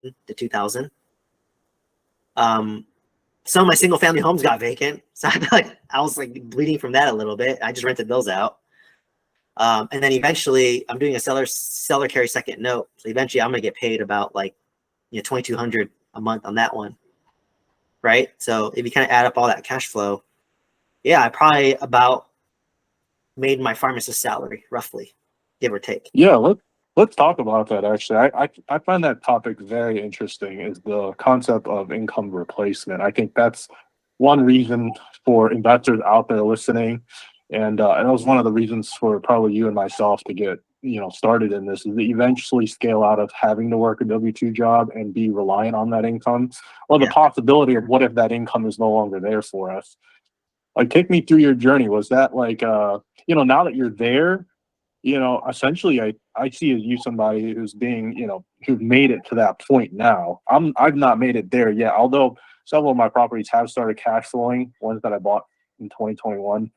to 2000. Some of my single family homes got vacant. So I was like bleeding from that a little bit. I just rented those out. And then eventually I'm doing a seller carry second note. So eventually I'm going to get paid about like, $2,200 a month on that one. Right. So if you kind of add up all that cash flow, yeah, I probably about made my pharmacist salary roughly, give or take. Yeah, let's talk about that actually. I find that topic very interesting is the concept of income replacement. I think that's one reason for investors out there listening, and it was one of the reasons for probably you and myself to get started in this is to eventually scale out of having to work a W-2 job and be reliant on that income, or the Yeah. possibility of what if that income is no longer there for us. Like, take me through your journey. Was that like now that you're there, essentially I see as you somebody who's being, who've made it to that point now. I've not made it there yet, although several of my properties have started cash flowing, ones that I bought in 2021.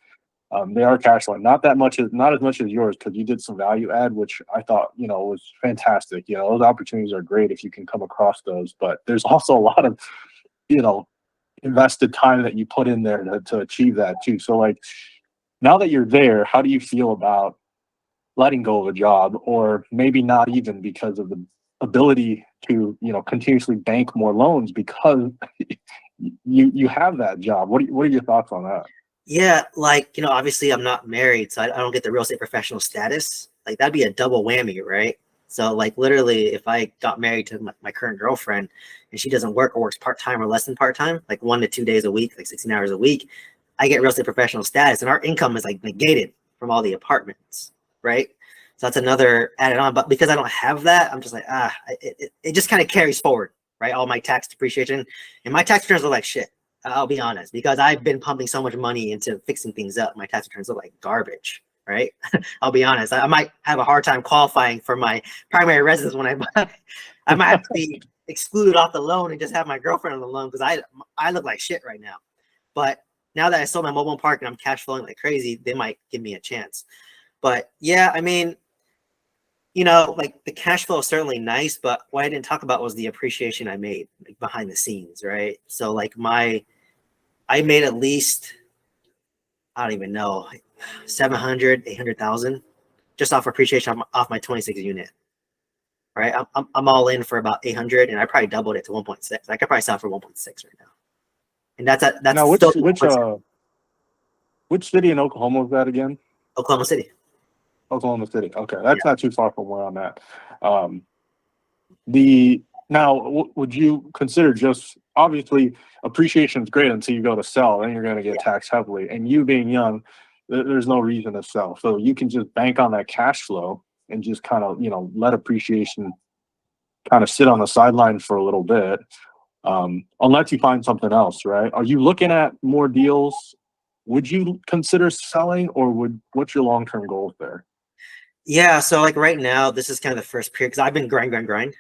They are cash flowing, not as much as yours, because you did some value add, which I thought, was fantastic. Those opportunities are great if you can come across those, but there's also a lot of, you know, invested time that you put in there to achieve that too. So like, now that you're there, how do you feel about letting go of a job, or maybe not even, because of the ability to continuously bank more loans because you have that job? What are your thoughts on that? Yeah, like, obviously I'm not married, so I don't get the real estate professional status. Like that'd be a double whammy, right? So like literally if I got married to my current girlfriend and she doesn't work or works part-time or less than part-time, like 1 to 2 days a week, like 16 hours a week, I get real estate professional status and our income is like negated from all the apartments, right? So that's another added on. But because I don't have that, I'm just like, it just kind of carries forward, right? All my tax depreciation and my tax returns are like shit. I'll be honest, because I've been pumping so much money into fixing things up. My tax returns look like garbage, right? I'll be honest. I might have a hard time qualifying for my primary residence when I buy. I might have to be excluded off the loan and just have my girlfriend on the loan because I look like shit right now. But now that I sold my mobile park and I'm cash flowing like crazy, they might give me a chance. But yeah, I mean, like the cash flow is certainly nice, but what I didn't talk about was the appreciation I made like behind the scenes, right? So like I made at least, I don't even know, 700, 800,000 just off appreciation off my 26 unit, right? I'm all in for about 800 and I probably doubled it to 1.6. I could probably sell for 1.6 right now. And that's Now, still which city in Oklahoma was that again? Oklahoma City. Oklahoma City. Okay, Yeah. that's not too far from where I'm at. Um, the now, would you consider, just obviously appreciation is great until you go to sell, then you're going to get taxed heavily. And you being young, there's no reason to sell, so you can just bank on that cash flow and just kind of let appreciation kind of sit on the sideline for a little bit, unless you find something else, right? Are you looking at more deals? Would you consider selling, or what's your long-term goals there? Yeah. So like right now, this is kind of the first period because I've been grind.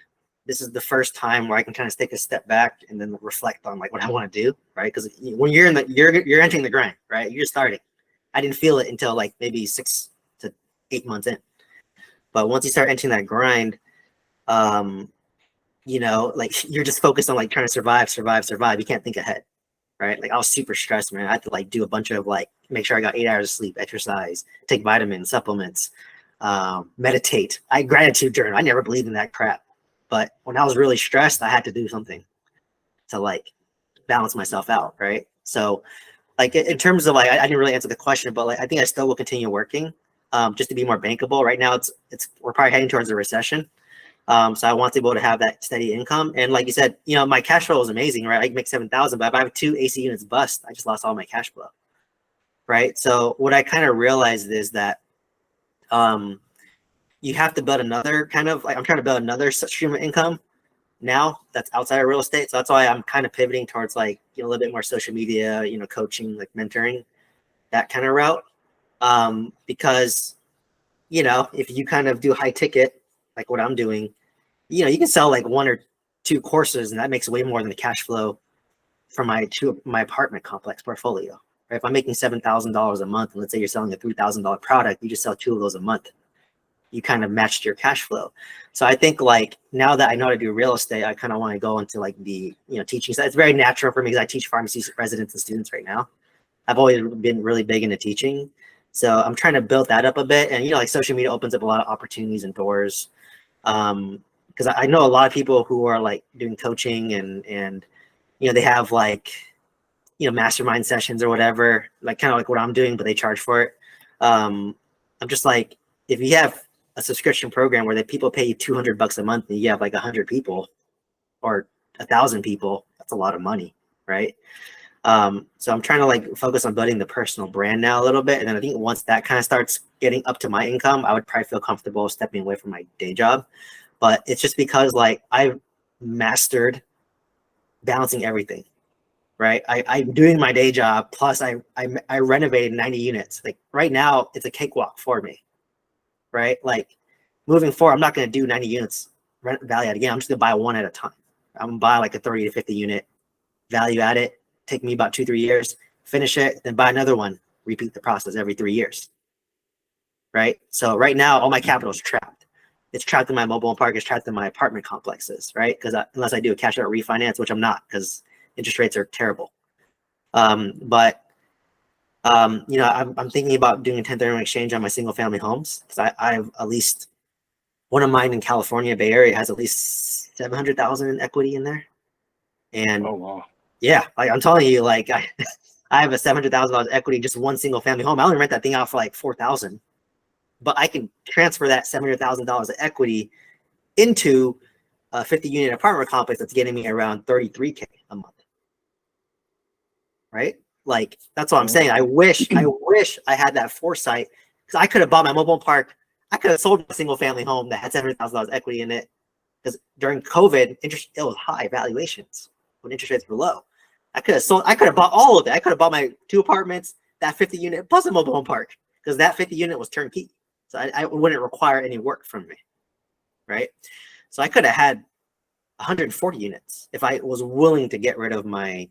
This is the first time where I can kind of take a step back and then reflect on like what I want to do, right? Because when you're entering the grind, right? You're starting. I didn't feel it until like maybe 6 to 8 months in. But once you start entering that grind, um, like you're just focused on like trying to survive. You can't think ahead, right? Like I was super stressed, man. I had to like do a bunch of like make sure I got 8 hours of sleep, exercise, take vitamins, supplements, meditate. I gratitude journal. I never believed in that crap. But when I was really stressed, I had to do something to like balance myself out, right? So like in terms of like I didn't really answer the question, but like I think I still will continue working just to be more bankable. Right now it's we're probably heading towards a recession. So I want to be able to have that steady income. And like you said, my cash flow is amazing, right? I can make 7,000, but if I have 2 AC units bust, I just lost all my cash flow. Right. So what I kind of realized is that you have to build another kind of like I'm trying to build another stream of income now that's outside of real estate. So that's why I'm kind of pivoting towards like a little bit more social media, coaching, like mentoring, that kind of route. Because if you kind of do high ticket, like what I'm doing, you can sell like 1 or 2 courses, and that makes way more than the cash flow for my apartment complex portfolio. Right? If I'm making $7,000 a month, and let's say you're selling a $3,000 product, you just sell 2 of those a month. you kind of matched your cash flow. So I think like now that I know how to do real estate, I kind of want to go into like the, teaching side. It's very natural for me because I teach pharmacy residents and students right now. I've always been really big into teaching. So I'm trying to build that up a bit. And, like social media opens up a lot of opportunities and doors. Because I know a lot of people who are like doing coaching and they have like, mastermind sessions or whatever, like kind of like what I'm doing, but they charge for it. I'm just like, if you have a subscription program where people pay you $200 a month and you have like 100 people or 1,000 people, that's a lot of money, right? So I'm trying to like focus on building the personal brand now a little bit. And then I think once that kind of starts getting up to my income, I would probably feel comfortable stepping away from my day job. But it's just because like I've mastered balancing everything, right? I'm doing my day job. Plus I renovated 90 units. Like right now it's a cakewalk for me, right? Like moving forward, I'm not going to do 90 units value add again. I'm just going to buy one at a time. I'm going to buy like a 30 to 50 unit, value add it, take me about 2-3 years, finish it, then buy another one, repeat the process every 3 years, right? So right now, all my capital is trapped. It's trapped in my mobile home park. It's trapped in my apartment complexes, right? Because unless I do a cash out refinance, which I'm not, because interest rates are terrible. I'm thinking about doing a 1031 exchange on my single family homes because I have at least one of mine in California, Bay Area, has at least 700,000 in equity in there. And Oh wow. Yeah, like I'm telling you, like I have a $700,000 equity, just one single family home. I only rent that thing out for like $4,000, but I can transfer that $700,000 of equity into a 50-unit apartment complex that's getting me around $33K a month. Right? Like that's what I'm saying. I wish I had that foresight because I could have bought my mobile park. I could have sold my single family home that had $700,000 equity in it because during COVID, it was high valuations when interest rates were low. I could have bought all of it. I could have bought my 2 apartments, that 50 unit, plus a mobile home park, because that 50 unit was turnkey. So I wouldn't require any work from me, right? So I could have had 140 units if I was willing to get rid of my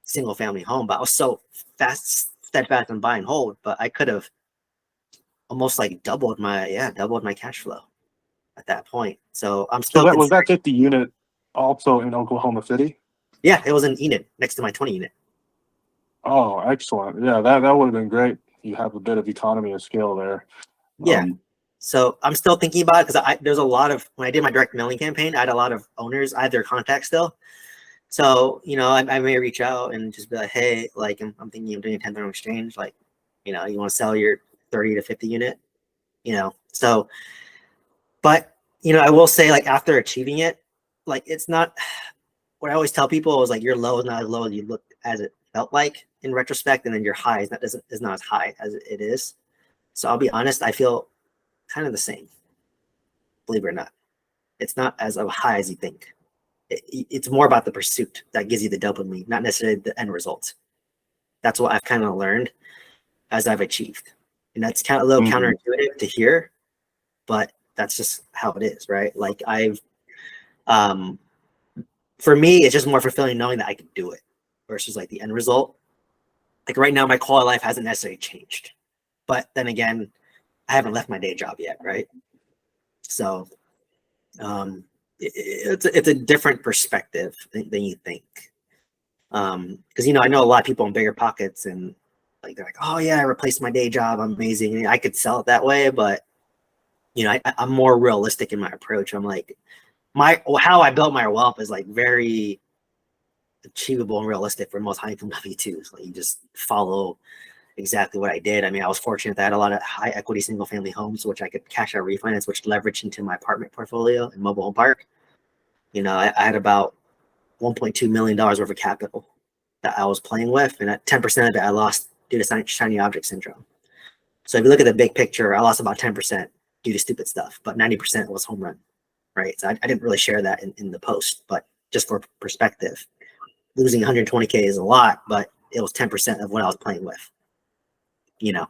single family home, but I was so steadfast on buy and hold, but I could have almost like doubled my cash flow at that point. So I'm still. So was that 50 unit also in Oklahoma City? Yeah, it was in Enid next to my 20 unit. Oh, excellent. Yeah, that would have been great. You have a bit of economy of scale there. Yeah. So I'm still thinking about it because there's a lot of, when I did my direct mailing campaign, I had a lot of owners, I had their contacts still. So, I may reach out and just be like, hey, like I'm thinking of doing a 1031 exchange. Like, you want to sell your 30 to 50 unit, so, but, I will say like after achieving it, like it's not, what I always tell people is like your low is not as low as you look as it felt like in retrospect, and then your high is not as high as it is. So I'll be honest, I feel kind of the same. Believe it or not, it's not as high as you think. It's more about the pursuit that gives you the dopamine, not necessarily the end result. That's what I've kind of learned as I've achieved, and that's kind of a little counterintuitive to hear, but that's just how it is, right? Like for me, it's just more fulfilling knowing that I could do it versus like the end result. Like right now, my quality of life hasn't necessarily changed, but then again, I haven't left my day job yet, right? So it's a different perspective than you think. Because I know a lot of people in bigger pockets and like they're like, oh yeah, I replaced my day job, I'm amazing. I could sell it that way, but I'm more realistic in my approach. I'm like, how I built my wealth is like very achievable and realistic for most high income W2s. Like you just follow exactly what I did. I mean, I was fortunate that I had a lot of high equity single family homes, which I could cash out refinance, which leveraged into my apartment portfolio and mobile home park. I had about $1.2 million worth of capital that I was playing with, and at 10% of it I lost due to shiny object syndrome. So if you look at the big picture, I lost about 10% due to stupid stuff, but 90% was home run, right? So I didn't really share that in the post, but just for perspective, losing 120K is a lot, but it was 10% of what I was playing with.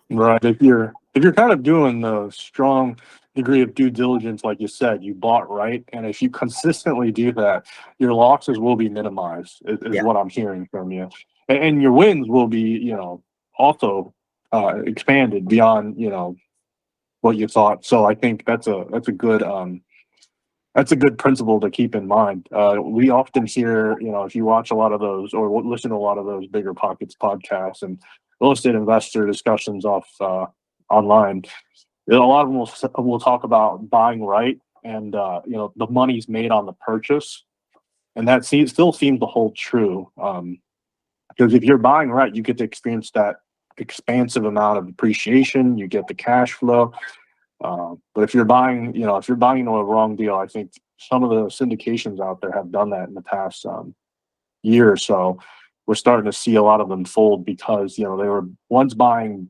Right. If you're kind of doing the strong degree of due diligence, like you said, you bought right, and if you consistently do that, your losses will be minimized. Is what I'm hearing from you, and your wins will be, also expanded beyond, what you thought. So I think that's a good principle to keep in mind. We often hear, if you watch a lot of those or listen to a lot of those Bigger Pockets podcasts and real estate investor discussions online, a lot of them will talk about buying right and the money's made on the purchase, and that still seems to hold true. Because if you're buying right, you get to experience that expansive amount of appreciation. You get the cash flow. But if you're buying, into a wrong deal, I think some of the syndications out there have done that in the past year or so. We're starting to see a lot of them fold because, they were once buying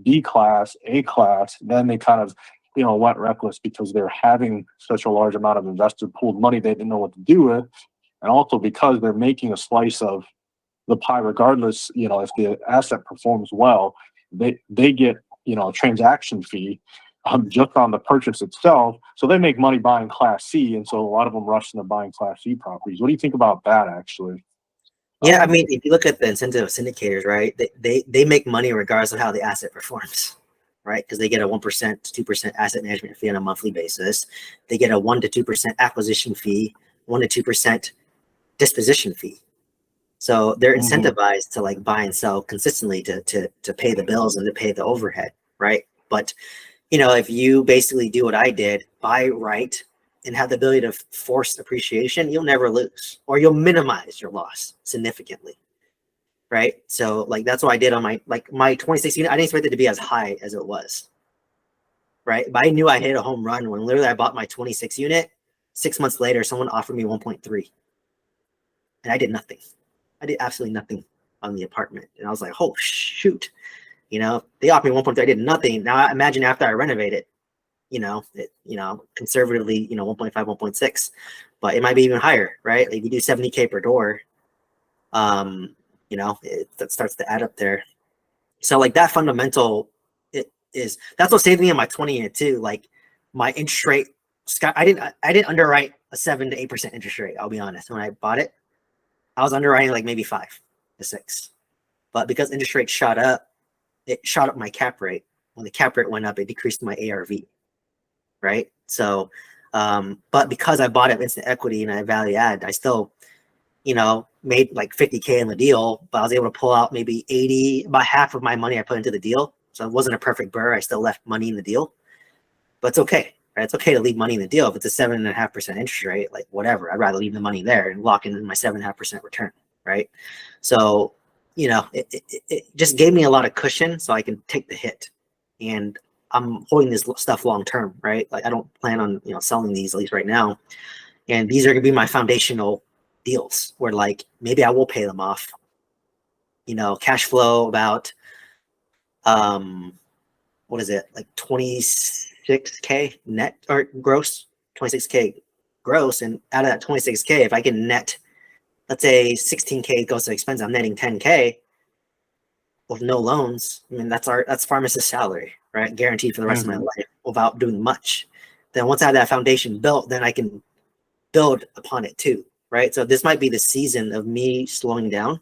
B class, A class, then they kind of, went reckless because they're having such a large amount of investor pooled money they didn't know what to do with. And also because they're making a slice of the pie regardless, if the asset performs well, they get, a transaction fee just on the purchase itself. So they make money buying Class C, and so a lot of them rush into buying Class C properties. What do you think about that, actually? Yeah, I mean, if you look at the incentive of syndicators, right, they make money regardless of how the asset performs, right? Because they get a 1% to 2% asset management fee on a monthly basis. They get a 1% to 2% acquisition fee, 1% to 2% disposition fee. So they're incentivized to like buy and sell consistently to pay the bills and to pay the overhead, right? But if you basically do what I did, buy right and have the ability to force appreciation, you'll never lose, or you'll minimize your loss significantly, right? So like that's what I did on my 26 unit. I didn't expect it to be as high as it was, right? But I knew I hit a home run when literally I bought my 26 unit. 6 months later, someone offered me 1.3, and I did nothing. I did absolutely nothing on the apartment, and I was like, "Oh shoot!" They offered me 1.3. I did nothing. Now I imagine after I renovate it, conservatively, 1.5, 1.6, but it might be even higher, right? Like you do 70K per door, that starts to add up there. So like that fundamental, that's what saved me in my 20 unit too. Like my interest rate, I didn't underwrite a 7 to 8% interest rate. I'll be honest. When I bought it, I was underwriting like maybe 5 to 6, but because interest rates shot up, it shot up my cap rate. When the cap rate went up, it decreased my ARV, right? So, but because I bought it instant equity and I value add, I still, made like 50K in the deal, but I was able to pull out maybe 80, about half of my money I put into the deal. So it wasn't a perfect burr. I still left money in the deal, but it's okay, right? It's okay to leave money in the deal. If it's a 7.5% interest rate, like whatever, I'd rather leave the money there and lock in my 7.5% return, right? So, it just gave me a lot of cushion so I can take the hit. And I'm holding this stuff long term, right? Like I don't plan on, selling these, at least right now. And these are gonna be my foundational deals where like maybe I will pay them off. Cash flow about what is it, like 26K net or gross, 26K gross. And out of that 26K, if I can net, let's say 16K goes to expense, I'm netting 10K with no loans. I mean, that's pharmacist's salary, right? Guaranteed for the rest of my life without doing much. Then once I have that foundation built, then I can build upon it too, right? So this might be the season of me slowing down,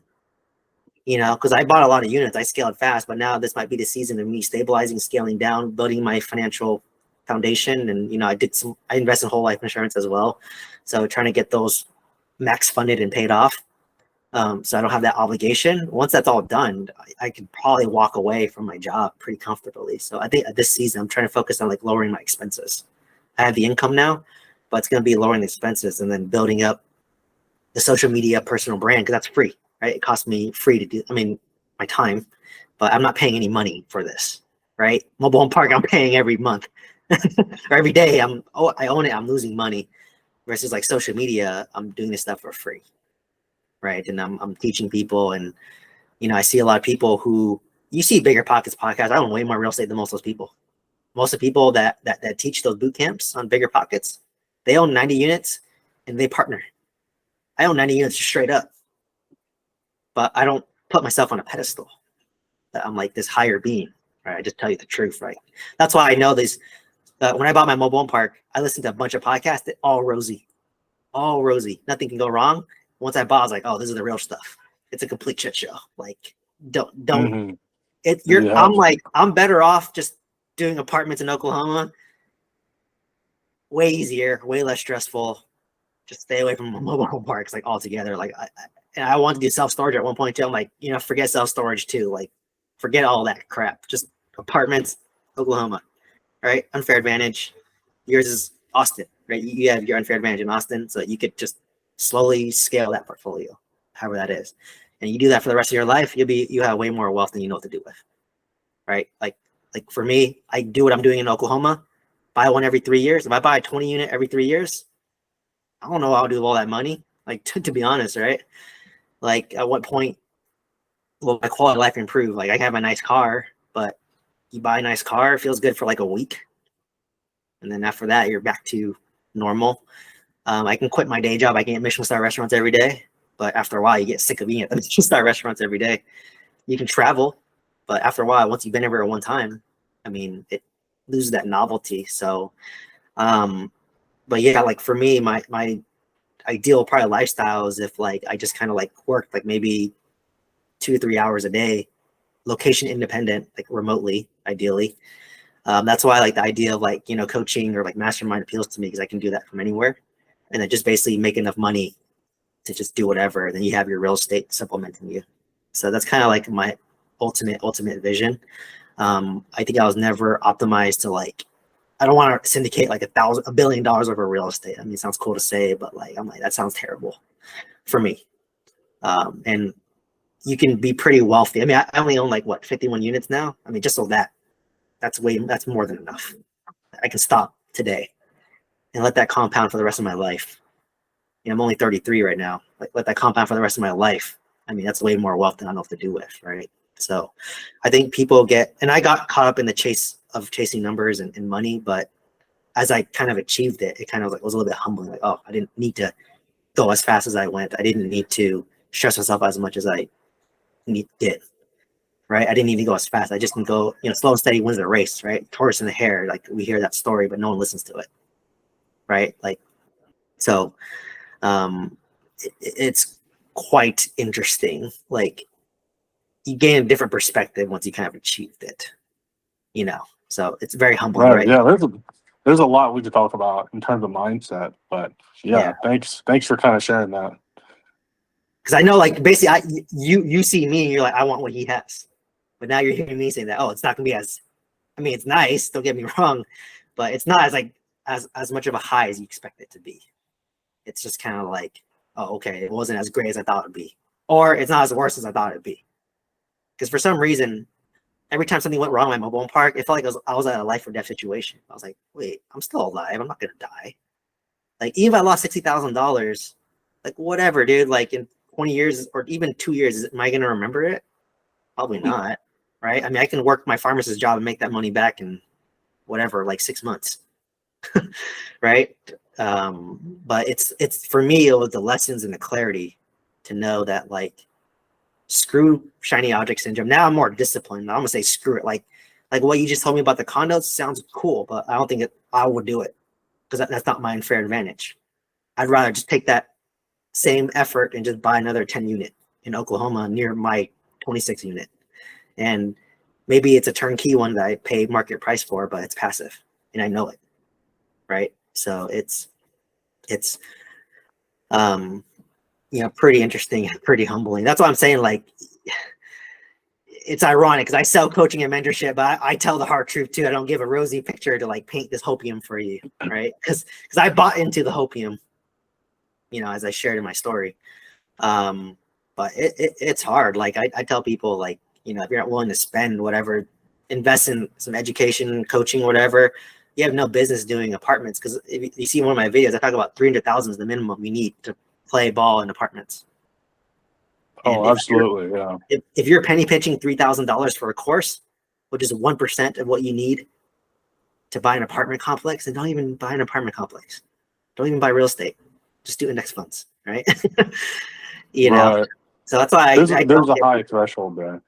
because I bought a lot of units, I scaled fast, but now this might be the season of me stabilizing, scaling down, building my financial foundation. And, I invest in whole life insurance as well. So trying to get those max funded and paid off. So I don't have that obligation. Once that's all done, I could probably walk away from my job pretty comfortably. So I think this season, I'm trying to focus on like lowering my expenses. I have the income now, but it's going to be lowering the expenses and then building up the social media personal brand, because that's free, right? It costs me free to do, my time, but I'm not paying any money for this, right? Mobile home park, I'm paying every month or every day. I own it. I'm losing money versus like social media. I'm doing this stuff for free. Right. And I'm teaching people, and, I see a lot of people who you see Bigger Pockets podcast. I own way more real estate than most of those people. Most of the people that teach those boot camps on Bigger Pockets, they own 90 units and they partner. I own 90 units straight up, but I don't put myself on a pedestal that I'm like this higher being, right? I just tell you the truth, right? That's why I know these. When I bought my mobile home park, I listened to a bunch of podcasts that all rosy, nothing can go wrong. Once I bought, I was like, oh, this is the real stuff. It's a complete shit show. Like, don't. I'm better off just doing apartments in Oklahoma, way easier, way less stressful. Just stay away from mobile home parks like altogether. Like and I wanted to do self-storage at one point too. I'm like, forget self-storage too. Like forget all that crap. Just apartments, Oklahoma, right? Unfair advantage. Yours is Austin, right? You have your unfair advantage in Austin, so you could just slowly scale that portfolio, however that is. And you do that for the rest of your life, you have way more wealth than you know what to do with. Right? Like for me, I do what I'm doing in Oklahoma, buy one every 3 years. If I buy a 20 unit every 3 years, I don't know what I'll do with all that money. Like to be honest, right? Like at what point will my quality of life improve? Like I have a nice car, but you buy a nice car, it feels good for like a week. And then after that, you're back to normal. I can quit my day job. I can eat Michelin-star restaurants every day. But after a while, you get sick of eating at the Michelin-star restaurants every day. You can travel, but after a while, once you've been everywhere one time, I mean, it loses that novelty. So, but yeah, like for me, my ideal probably lifestyle is if like I just kind of like worked like maybe 2 to 3 hours a day, location independent, like remotely, ideally. That's why I like the idea of like, coaching or like mastermind appeals to me because I can do that from anywhere. And then just basically make enough money to just do whatever. Then you have your real estate supplementing you. So that's kind of like my ultimate vision. I think I was never optimized to like, I don't want to syndicate like $1 billion over real estate. I mean, it sounds cool to say, but like, I'm like, that sounds terrible for me. And you can be pretty wealthy. I mean, I only own like 51 units now. I mean, just so that's more than enough. I can stop today and let that compound for the rest of my life. I'm only 33 right now. Like let that compound for the rest of my life. I mean, that's way more wealth than I know what to do with, right? So I think people and I got caught up in the chase of chasing numbers and money, but as I kind of achieved it, it kind of like was a little bit humbling. Like, oh, I didn't need to go as fast as I went. I didn't need to stress myself as much as I did. Right? I didn't even go as fast. I just can go, slow and steady wins the race, right? Tortoise and the hare, like we hear that story, but no one listens to it. Right? Like, so it's quite interesting. Like you gain a different perspective once you kind of achieved it, so it's very humbling, right? Yeah, there's a lot we could talk about in terms of mindset, but yeah. Thanks for kind of sharing that. Because I know, like, basically, you see me, and you're like, I want what he has, but now you're hearing me saying that, oh, it's not gonna be as, I mean, it's nice. Don't get me wrong, but it's not as like as much of a high as you expect it to be. It's just kind of like, oh, okay, it wasn't as great as I thought it'd be, or it's not as worse as I thought it'd be. Because for some reason, every time something went wrong in my mobile home park, it felt like I was at a life or death situation. I was like, wait, I'm still alive. I'm not gonna die. Like even if I lost $60,000, like whatever, dude. Like in 20 years or even 2 years, am I gonna remember it? Probably not, right? I mean, I can work my pharmacist job and make that money back in whatever, like 6 months, right? But it's for me, it was the lessons and the clarity to know that like screw shiny object syndrome. Now I'm more disciplined. I'm gonna say screw it. Like what you just told me about the condos sounds cool, but I don't think I would do it because that's not my unfair advantage. I'd rather just take that same effort and just buy another 10 unit in Oklahoma near my 26 unit. And maybe it's a turnkey one that I pay market price for, but it's passive and I know it. Right. So it's pretty interesting, pretty humbling. That's what I'm saying. Like, it's ironic because I sell coaching and mentorship, but I tell the hard truth too. I don't give a rosy picture to like paint this hopium for you, right? Because I bought into the hopium, as I shared in my story. But it's hard. Like I tell people, like, if you're not willing to spend whatever, invest in some education, coaching, whatever, you have no business doing apartments. Because if you see one of my videos, I talk about 300,000 is the minimum you need to play ball in apartments. And absolutely, yeah. If you're penny pitching $3,000 for a course, which is 1% of what you need to buy an apartment complex, then don't even buy an apartment complex. Don't even buy real estate. Just do index funds, right? Right. So that's why there's a high threshold there.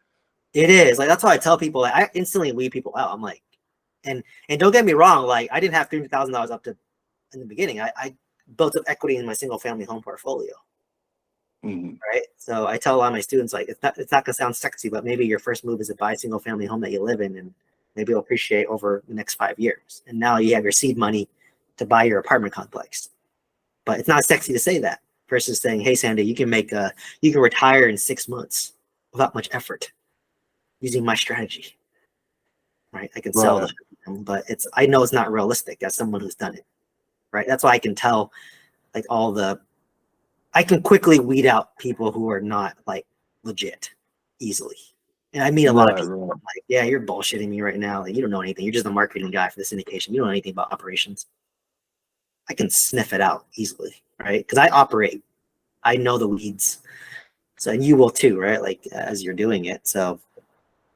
It is like that's why I tell people. Like, I instantly weed people out. I'm like, and don't get me wrong. Like I didn't have $300,000 up to in the beginning. I built up equity in my single family home portfolio. Mm-hmm. Right. So I tell a lot of my students, like, it's not gonna sound sexy, but maybe your first move is to buy a single family home that you live in and maybe it'll appreciate over the next 5 years. And now you have your seed money to buy your apartment complex. But it's not sexy to say that versus saying, hey, Sandy, you can retire in 6 months without much effort using my strategy. Right? I can sell Right. them, but I know it's not realistic as someone who's done it. Right? That's why I can tell like I can quickly weed out people who are not like legit easily. And I meet a lot of people. Right. I'm like, yeah, you're bullshitting me right now. Like, you don't know anything. You're just a marketing guy for the syndication. You don't know anything about operations. I can sniff it out easily, right? Because I operate. I know the weeds. So, and you will too, right? Like as you're doing it. So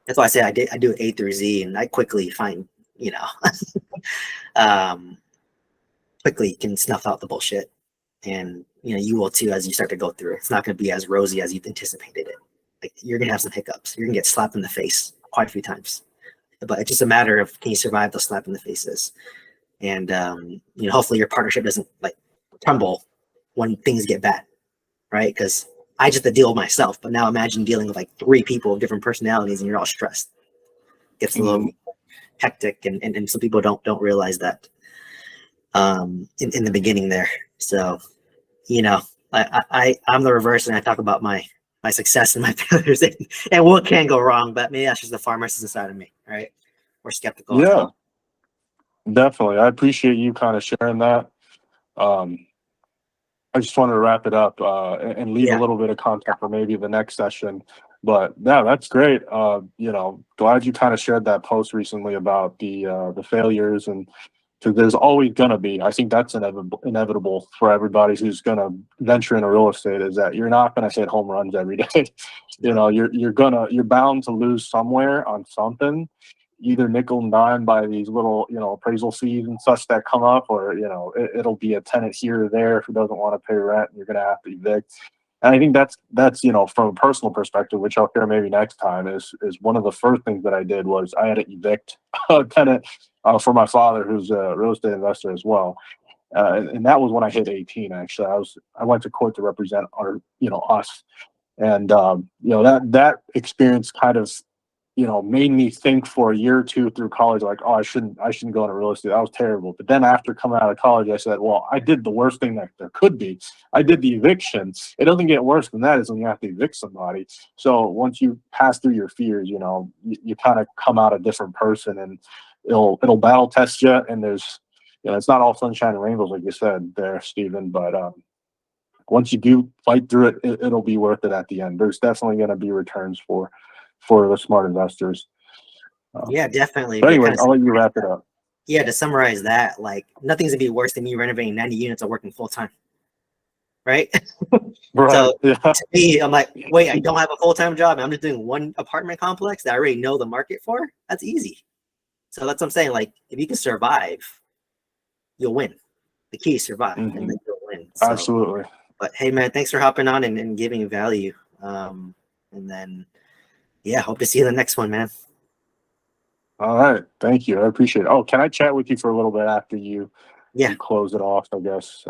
that's why I say I do it A through Z, and I quickly find, um, quickly can snuff out the bullshit. And you will too as you start to go through. It's not going to be as rosy as you've anticipated it. Like you're going to have some hiccups. You're going to get slapped in the face quite a few times. But it's just a matter of can you survive those slap in the faces, and hopefully your partnership doesn't like crumble when things get bad, right? Because I just had to deal with myself, but now imagine dealing with like 3 people of different personalities and you're all stressed. It gets a little hectic, and some people don't realize that in the beginning there. So I'm the reverse, and I talk about my success and my failures and what can go wrong. But maybe that's just the pharmacist inside of me, right? We're skeptical. Yeah, definitely. I appreciate you kind of sharing that. I just wanted to wrap it up and leave a little bit of content for maybe the next session. But yeah, that's great. Glad you kind of shared that post recently about the failures, and because there's always gonna be. I think that's inevitable for everybody who's gonna venture into real estate, is that you're not gonna hit home runs every day. You're bound to lose somewhere on something, either nickel and dime by these little, appraisal fees and such that come up, or, it'll be a tenant here or there who doesn't want to pay rent and you're going to have to evict. And I think that's, from a personal perspective, which I'll share maybe next time, is one of the first things that I did was I had to evict a tenant for my father, who's a real estate investor as well. And that was when I hit 18, actually. I went to court to represent us. And, that experience kind of, made me think for a year or two through college, like, oh, I shouldn't go into real estate. That was terrible. But then after coming out of college, I said, well, I did the worst thing that there could be. I did the eviction. It doesn't get worse than that, is when you have to evict somebody. So once you pass through your fears, you kind of come out a different person, and it'll battle test you. And there's, it's not all sunshine and rainbows, like you said there, Stephen, but, once you do fight through it, it'll be worth it at the end. There's definitely going to be returns for the smart investors. Yeah, definitely. But anyway, I'll let you wrap it up. Yeah, to summarize that, like nothing's gonna be worse than me renovating 90 units or working full time. Right? Right. So yeah. to me, I'm like, wait, I don't have a full-time job. I'm just doing one apartment complex that I already know the market for. That's easy. So that's what I'm saying. Like, if you can survive, you'll win. The key is survive, and then you'll win. So, Absolutely. But hey, man, thanks for hopping on and giving value. And then, yeah, hope to see you in the next one, man. All right. Thank you. I appreciate it. Oh, can I chat with you for a little bit after you Yeah. close it off, I guess?